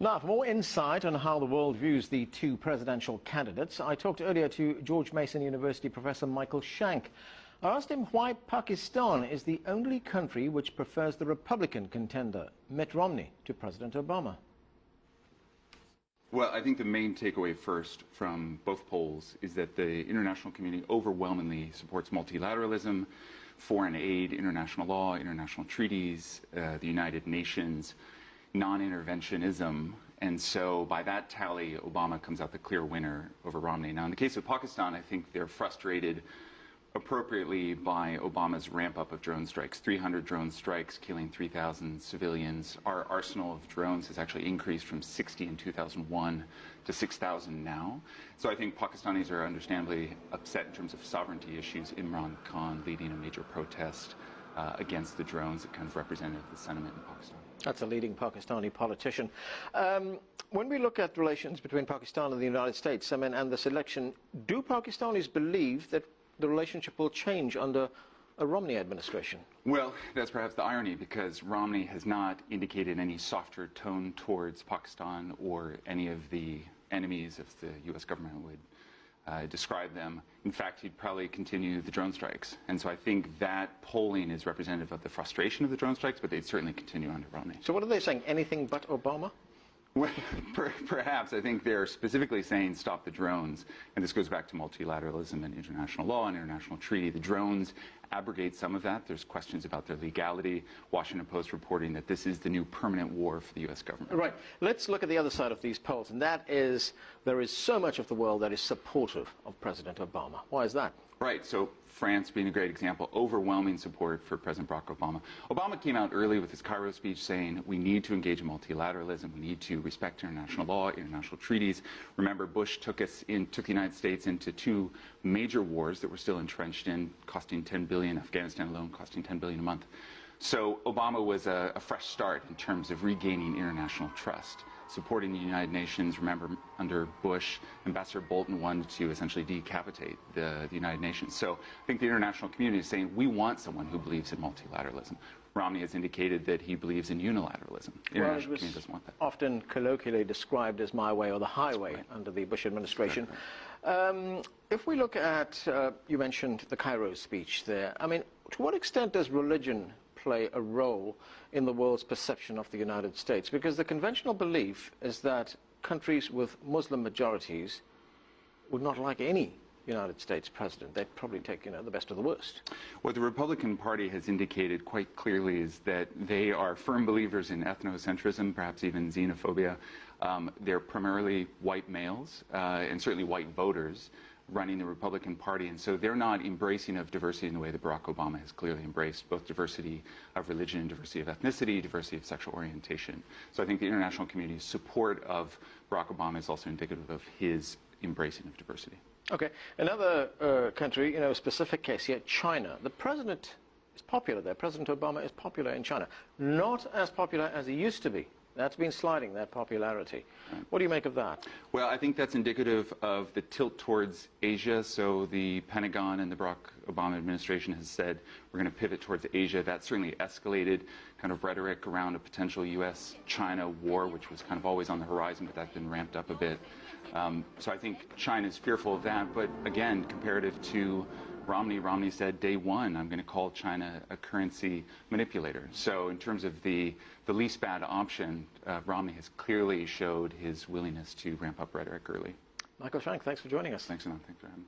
Now, for more insight on how the world views the two presidential candidates, I talked earlier to George Mason University professor Michael Shank. I asked him why Pakistan is the only country which prefers the Republican contender, Mitt Romney, to President Obama. Well, I think the main takeaway first from both polls is that the international community overwhelmingly supports multilateralism, foreign aid, international law, international treaties, the United Nations, non-interventionism, and so by that tally, Obama comes out the clear winner over Romney. Now, in the case of Pakistan, I think they're frustrated appropriately by Obama's ramp-up of drone strikes. 300 drone strikes, killing 3,000 civilians. Our arsenal of drones has actually increased from 60 in 2001 to 6,000 now. So I think Pakistanis are understandably upset in terms of sovereignty issues. Imran Khan leading a major protest against the drones that kind of represented the sentiment in Pakistan. That's a leading Pakistani politician. When we look at relations between Pakistan and the United States, and this election, do Pakistanis believe that the relationship will change under a Romney administration? Well, that's perhaps the irony, because Romney has not indicated any softer tone towards Pakistan or any of the enemies, if the U.S. government would describe them. In fact, he'd probably continue the drone strikes. And so I think that polling is representative of the frustration of the drone strikes, but they'd certainly continue under Romney. So what are they saying? Anything but Obama? Well, perhaps. I think they're specifically saying stop the drones. And this goes back to multilateralism and international law and international treaty. The drones abrogate some of that. There's questions about their legality. Washington Post reporting that this is the new permanent war for the U.S. government. Right. Let's look at the other side of these polls, and that is there is so much of the world that is supportive of President Obama. Why is that? Right. So France being a great example, overwhelming support for President Barack Obama. Obama came out early with his Cairo speech saying we need to engage in multilateralism, we need to respect international law, international treaties. Remember, Bush took the United States into two major wars that we're still entrenched in, costing $10 billion, Afghanistan alone costing $10 billion a month. So Obama was a fresh start in terms of regaining international trust, supporting the United Nations. Remember, under Bush, Ambassador Bolton wanted to essentially decapitate the United Nations. So I think the international community is saying we want someone who believes in multilateralism. Romney has indicated that he believes in unilateralism. The international community doesn't want that. Often colloquially described as my way or the highway under the Bush administration. If we look at, you mentioned the Cairo speech there, to what extent does religion play a role in the world's perception of the United States? Because the conventional belief is that countries with Muslim majorities would not like any United States president. They'd probably take, the best of the worst. What the Republican Party has indicated quite clearly is that they are firm believers in ethnocentrism, perhaps even xenophobia. They're primarily white males and certainly white voters running the Republican Party, and so they're not embracing of diversity in the way that Barack Obama has clearly embraced, both diversity of religion, diversity of ethnicity, diversity of sexual orientation. So I think the international community's support of Barack Obama is also indicative of his embracing of diversity. Okay, another country, a specific case here, China. The president is popular there. President Obama is popular in China. Not as popular as he used to be. That's been sliding, that popularity. Right. What do you make of that? Well, I think that's indicative of the tilt towards Asia. So the Pentagon and the Barack Obama administration has said we're going to pivot towards Asia. That certainly escalated kind of rhetoric around a potential U.S.-China war, which was kind of always on the horizon, but that's been ramped up a bit. So I think China is fearful of that. But again, comparative to Romney said day one, I'm going to call China a currency manipulator. So in terms of the least bad option, Romney has clearly showed his willingness to ramp up rhetoric early. Michael Shank, thanks for joining us. Thanks, Anand. Thanks for having me.